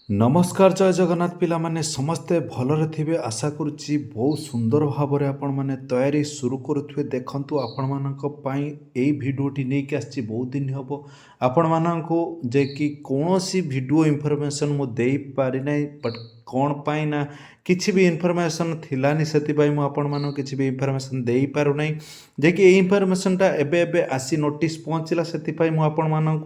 नमस्कार जय जगन्नाथ पिला माने समस्ते भलरे थिबे आशा करुच्ची बहुत सुंदर भाव में आपण मैंने तैयारी शुरू करुवे देखंतु आपण मानक पई एई भिडियोटी नहीं आसी बहुत दिन हम आपण मानक जे कि कौनसी भिडियो इनफॉरमेशन मु देई पारि नै बट कौन पाई ना किछि भी इनफॉरमेशन थिलानी सेति पई मु आपण मानक किछि भी इनफॉरमेशन देई पारु नै जे कि एई इनफॉरमेशनटा एबे एबे आसी नोटिस पहुँचला सेति पई मु आपण मानक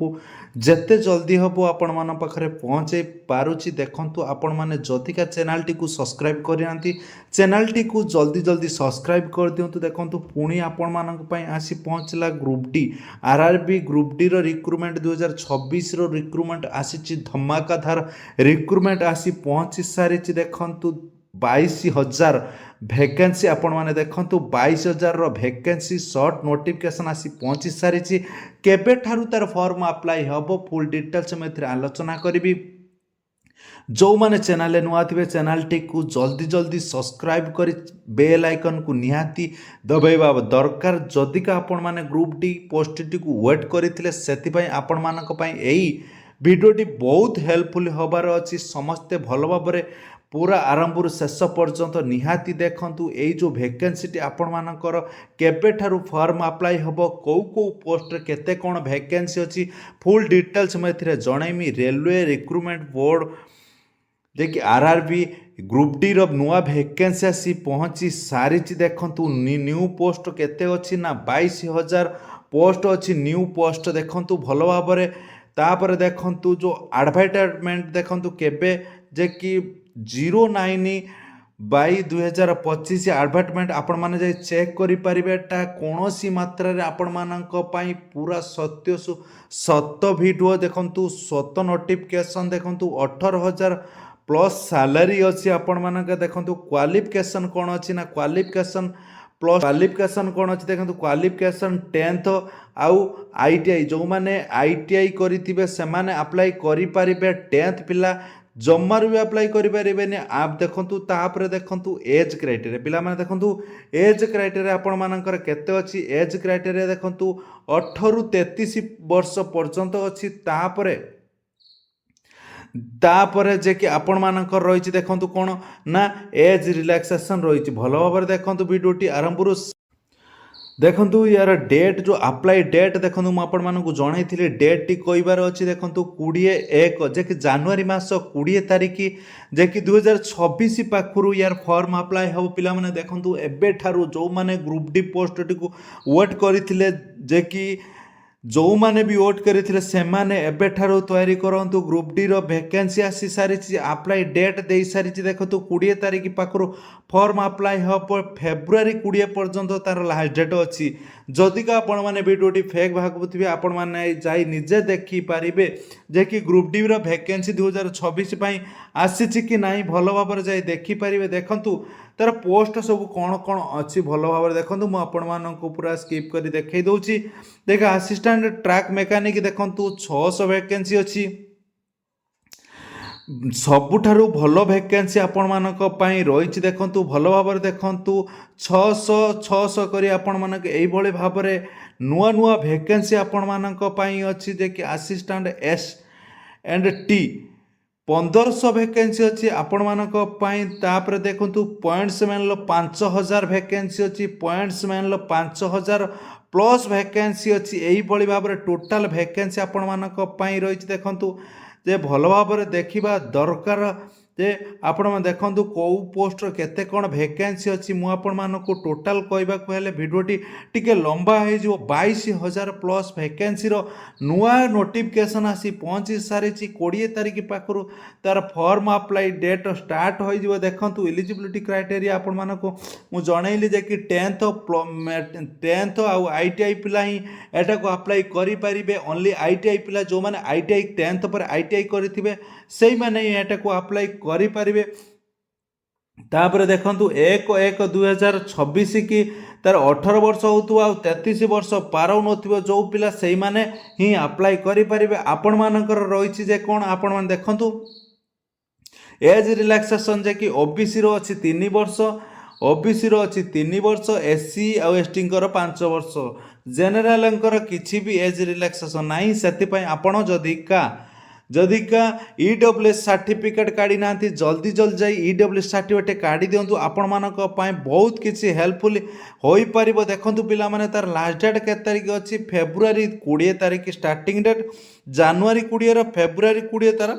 जेते जल्दी हम आपण मान पाखरे पहुँचे पारुची देखंतु आपण माने जदिका चैनल टी को सब्सक्राइब करिनांती चैनल टी को जल्दी जल्दी सब्सक्राइब कर दियंतु देखंतु पुणी आपण मानक पई आसी पहुँचला group D RRB group D रो रिक्रुटमेंट 2026 रो रिक्रुटमेंट आसी धमाकाधार रिक्रुटमेंट आसी पहुँची सारी देखंतु 22,000 भैकेंसी आपण माने देखंतु 22,000 भैकेंसी शॉर्ट नोटिफिकेशन आसी पहुँची सारी केबे ठारू तार फॉर्म अप्लाई हबो फुल डिटेल्स में आलोचना करी। जो माने चैनल नुआ थे चैनल टी को जल्दी जल्दी सब्सक्राइब कर बेल आइकन को निहाती दबाइबा दरकार जदिका आपण माने ग्रुप डी पोस्ट टी को वेट करते से आपण मानक पई एई भिडियोटी बहुत हेल्पफुल होबार अच्छी समस्ते भल भाव में पूरा आरंभ शेष पर्यंत निहाती देखंतु एई जो वैकेंसी आपण मानकर केबे ठारू फॉर्म अप्लाई हबो कौ पोस्ट रे केते कोन वैकेंसी अछि फुल डिटेल्स में जनईमी रेलवे रिक्रुटमेंट बोर्ड देखिए आरआरबी ग्रुप डी रो नुआ वैकेंसी आसी पहुँची सारी देखंतु न्यू पोस्ट केते अछि ना 22,000 पोस्ट अछि न्यू पोस्ट देखंतु भल भाव में तापर देखंतु जो एडवर्टाइजमेंट देखंतु केबे जे कि 09/2025 एडवर्टाइजमेंट आपण माने जाई चेक करि परिबे ता कोनोसी मात्रा रे आपण मानक पई पूरा सत्य सत वीडियो देखंतु सत नोटिफिकेशन देखंतु 18,000 प्लस सैलरी अच्छी आपण मानक देखंतु क्वालिफिकेशन कौन अच्छी ना क्वालिफिकेशन प्लस क्वालिफिकेशन कौन अच्छी देखंतु क्वालिफिकेशन 10th आउ आईटीआई जो माने आईटीआई करिथिबे से माने अप्लाई करि परिबे 10th पिला जमार भी अप्लाई करें आप देखु तापर देखु एज क्राइटेरिया पिला माने देखु एज क्राइटेरिया आपण मानकर केते अछि एज क्राइटेरिया देखु 18 ରୁ 33 वर्ष पर्यंत अछि तापरे जे कि आपण मानकर रही देखु कौन ना एज रिलैक्सेशन रही भल भाव देखु भिडियोटी आरंभ देखंतु यार डेट जो अप्लाई डेट देखो मुझे आपको जनई डेट टी कहार अच्छी देखो 21 जे कि जनवरी मास 20 तारिख जे कि 2026 पाखु यार फॉर्म अप्लाई हम पिला माने देखंतु एबे ठारू जो माने ग्रुप डी पोस्ट टी को वेट करथिले जे कि जो माने भी वोट करथिले से माने एबे ठारू तैयारी करंतु ग्रुप डी रो वैकेंसी आसी सारी अप्लाई डेट दे सारी देखंतु 20 तारिख पाखु फॉर्म अप्लाई हम फेब्रुआरी 20 पर्यंत तार लास्ट डेट अच्छी जदि का आपण मैंने भिडियोटी फेक भागुवे आपण मैंने जाई निजे देखी पारिबे जे कि ग्रुप डी रो वैकेंसी 2026 आसी कि नहीं भल भाव में जाई देखी पारिबे देखंतु तार पोस्ट सब कौन कौन अच्छी भल भाव में देखो मुझे पूरा स्किप कर देखई दूची देख असिस्टेंट ट्रैक मेकानिक देखंतु 600 वैकेंसी अच्छी सबुठारु भल वैकेंसी आपण मानक पई रही देखंतु भल भाव में देखंतु 600 करी आपण मानक एई भली भाव में नुआ नुआ वैकेंसी आपण मानक पई अछि जे कि assistant S and T 1500 vacancy अच्छी आपण मानक पई तापर देखंतु पॉइंट्समैन लो 5,000 वैकेंसी अच्छी पॉइंट्समैन लो 5,000 प्लस वैकेंसी अच्छी एई भली भाव में टोटल वैकेंसी आपण मानक पई रही देखंतु जे भल भाव में देखा दरकार जे आपण देखंतु कौ पोस्ट केते कोन वैकेंसी अच्छी मु आपण मानक टोटाल कहबाक हेले भिडियोटी टिके लंबा हो 22,000 प्लस वैकेंसी रो नुआ नोटिफिकेशन आसी पहुँची सारी 20 तारिख पाखु तार फॉर्म अप्लाई डेट स्टार्ट हो देखंतु एलिजिबिलिटी क्राइटेरिया आपण मानक मु जनइली जे कि 10th आउ आईटीआई पिला ही एटा को अप्लाई करि परिबे ओनली आईटीआई पिला जो माने आईटीआई 10th पर आईटीआई करिथिबे सेई माने एटा को अप्लाई करि परिबे तापर देखंतु 1/1/2026 की तार 18 वर्ष होतु आ 33 वर्ष पार नथिबो जो पिला सेई माने ही अप्लाई करि परिबे आपण मानकर रहिछि जे कोन आपण मान देखंतु एज रिलैक्सेशन जे कि ओबीसी रो अछि 3 वर्ष ओबीसी रो अछि 3 वर्ष एससी आ एसटी कर 5 वर्ष जेनराल किछि भी एज रिलैक्सेशन नाही सेति पई आपण जदि का जदिका ईडब्ल्यूएस सर्टिफिकेट काढ़ी ना जल्दी जल्दी जाई ईडब्ल्यूएस सर्टिफिकेट काढ़ी दिंतु आपण मानक पई बहुत किसी हेल्पफुल होई परिबो। देखंतु पिला माने तार लास्ट डेट के तारीख अछि फेब्रुआरी 20 तारीख स्टार्टिंग डेट जनवरी 20 रो फेब्रुआरी 20 तार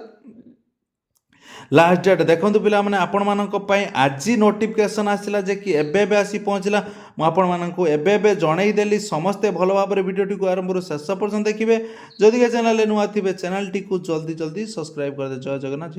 लास्ट डेट। देखंतु पिला माने आपण मानक पई आज नोटिफिकेशन आसिला जे कि एबे आसी पहुँचला मु आपण मानक एबे जणई देली। समस्ते भल भाव वीडियो को आरंभ ରୁ शेष पर्यंत देखिए। जदि चैनल नुआ थे चैनल टी को जल्दी जल्दी सब्सक्राइब कर दे। जय जगन्नाथ।